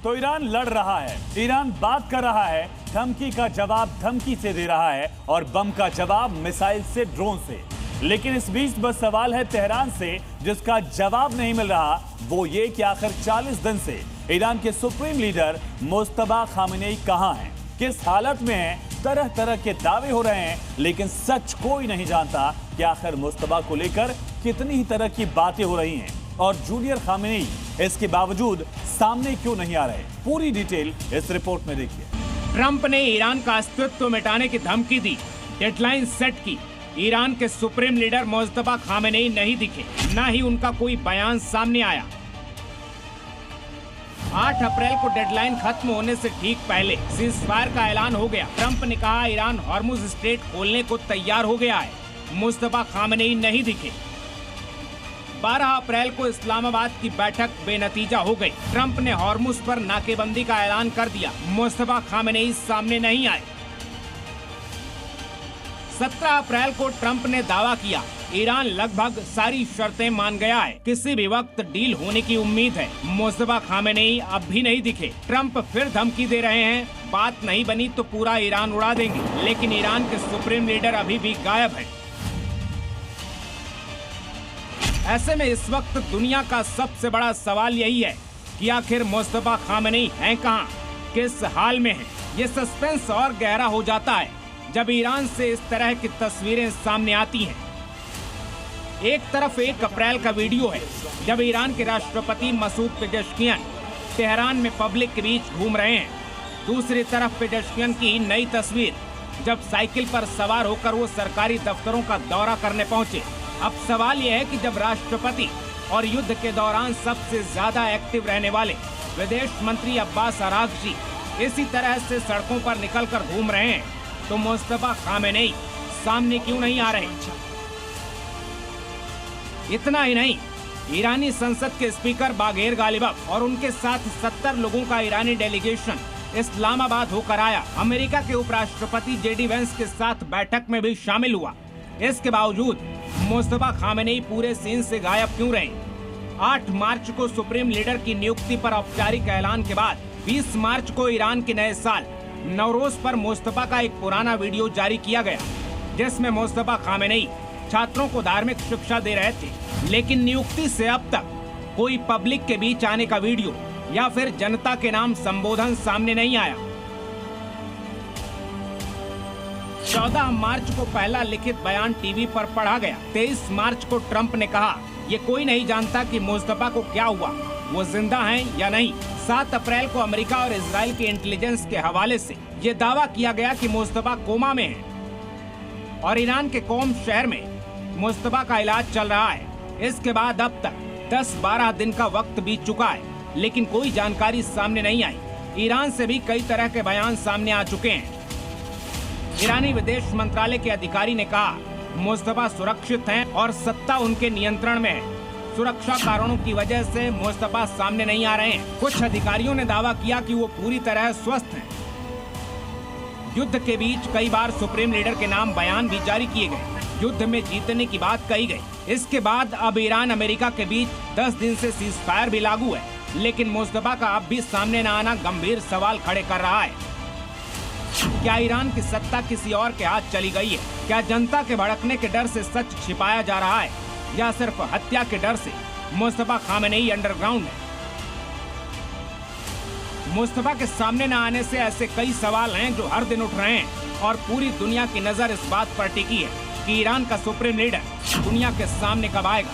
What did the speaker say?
तो ईरान लड़ रहा है, ईरान बात कर रहा है, धमकी का जवाब धमकी से दे रहा है और बम का जवाब मिसाइल से, ड्रोन से। लेकिन इस बीच बस सवाल है तेहरान से, जिसका जवाब नहीं मिल रहा। वो ये कि आखिर 40 दिन से ईरान के सुप्रीम लीडर मुस्तफा खामेनेई कहां हैं, किस हालत में हैं। तरह तरह के दावे हो रहे हैं, लेकिन सच कोई नहीं जानता कि आखिर मुस्तफा को लेकर कितनी ही तरह की बातें हो रही हैं और जूनियर खामेनेई इसके बावजूद सामने क्यों नहीं आ रहे। पूरी डिटेल इस रिपोर्ट में देखिए। ट्रंप ने ईरान का अस्तित्व मिटाने की धमकी दी, डेडलाइन सेट की। ईरान के सुप्रीम लीडर मुस्तफा खामेनेई नहीं दिखे, न ही उनका कोई बयान सामने आया। 8 अप्रैल को डेडलाइन खत्म होने से ठीक पहले सीज़फायर का ऐलान हो गया। ट्रंप ने कहा ईरान हॉर्मुज स्ट्रेट खोलने को तैयार हो गया है। मुस्तफा खामेनेई नहीं दिखे। 12 अप्रैल को इस्लामाबाद की बैठक बेनतीजा हो गई। ट्रंप ने हॉर्मुज पर नाकेबंदी का ऐलान कर दिया। मुस्तफा खामेनेई सामने नहीं आए। 17 अप्रैल को ट्रंप ने दावा किया ईरान लगभग सारी शर्तें मान गया है, किसी भी वक्त डील होने की उम्मीद है। मुस्तफा खामेनेई अब भी नहीं दिखे। ट्रंप फिर धमकी दे रहे हैं, बात नहीं बनी तो पूरा ईरान उड़ा देंगे। लेकिन ईरान के सुप्रीम लीडर अभी भी गायब है। ऐसे में इस वक्त दुनिया का सबसे बड़ा सवाल यही है कि आखिर मुस्तफा खामेनेई हैं कहां, किस हाल में हैं। ये सस्पेंस और गहरा हो जाता है जब ईरान से इस तरह की तस्वीरें सामने आती हैं। एक तरफ 1 अप्रैल का वीडियो है जब ईरान के राष्ट्रपति मसूद पेजेश्कियान तेहरान में पब्लिक के बीच घूम रहे हैं। दूसरी तरफ पेजेश्कियान की नई तस्वीर जब साइकिल पर सवार होकर वो सरकारी दफ्तरों का दौरा करने पहुंचे। अब सवाल यह है कि जब राष्ट्रपति और युद्ध के दौरान सबसे ज्यादा एक्टिव रहने वाले विदेश मंत्री अब्बास अरागची इसी तरह से सड़कों पर निकलकर घूम रहे हैं, तो मुस्तफा खामेनेई सामने क्यों नहीं आ रहे। इतना ही नहीं, ईरानी संसद के स्पीकर बागेर गालिबफ और उनके साथ 70 लोगों का ईरानी डेलीगेशन इस्लामाबाद होकर आया। अमेरिका के उपराष्ट्रपति जेडी वेंस के साथ बैठक में भी शामिल हुआ। इसके बावजूद मुस्तफा खामेनेई पूरे सीन से गायब क्यों रहे। 8 मार्च को सुप्रीम लीडर की नियुक्ति पर औपचारिक ऐलान के बाद 20 मार्च को ईरान के नए साल नवरोज पर मुस्तफा का एक पुराना वीडियो जारी किया गया, जिसमें मुस्तफा खामेनेई छात्रों को धार्मिक शिक्षा दे रहे थे। लेकिन नियुक्ति से अब तक कोई पब्लिक के बीच आने का वीडियो या फिर जनता के नाम संबोधन सामने नहीं आया। 14 मार्च को पहला लिखित बयान टीवी पर पढ़ा गया। 23 मार्च को ट्रंप ने कहा ये कोई नहीं जानता कि मुस्तफा को क्या हुआ, वो जिंदा हैं या नहीं। 7 अप्रैल को अमेरिका और इजराइल के इंटेलिजेंस के हवाले से ये दावा किया गया कि मुस्तफा कोमा में है और ईरान के कोम शहर में मुस्तफा का इलाज चल रहा है। इसके बाद अब तक 10-12 दिन का वक्त बीत चुका है, लेकिन कोई जानकारी सामने नहीं आई। ईरान से भी कई तरह के बयान सामने आ चुके हैं। ईरानी विदेश मंत्रालय के अधिकारी ने कहा मुस्तफा सुरक्षित हैं और सत्ता उनके नियंत्रण में है। सुरक्षा कारणों की वजह से मुस्तफा सामने नहीं आ रहे हैं। कुछ अधिकारियों ने दावा किया कि वो पूरी तरह स्वस्थ हैं। युद्ध के बीच कई बार सुप्रीम लीडर के नाम बयान भी जारी किए गए, युद्ध में जीतने की बात कही गई। इसके बाद अब ईरान अमेरिका के बीच 10 दिन से सीज़फायर भी लागू है, लेकिन मुस्तफा का अब भी सामने न आना गंभीर सवाल खड़े कर रहा है। क्या ईरान की सत्ता किसी और के हाथ चली गई है? क्या जनता के भड़कने के डर से सच छिपाया जा रहा है या सिर्फ हत्या के डर से मुस्तफा खामेनेई अंडरग्राउंड है? मुस्तफा के सामने न आने से ऐसे कई सवाल हैं जो हर दिन उठ रहे हैं और पूरी दुनिया की नजर इस बात पर टिकी है कि ईरान का सुप्रीम लीडर दुनिया के सामने कब आएगा।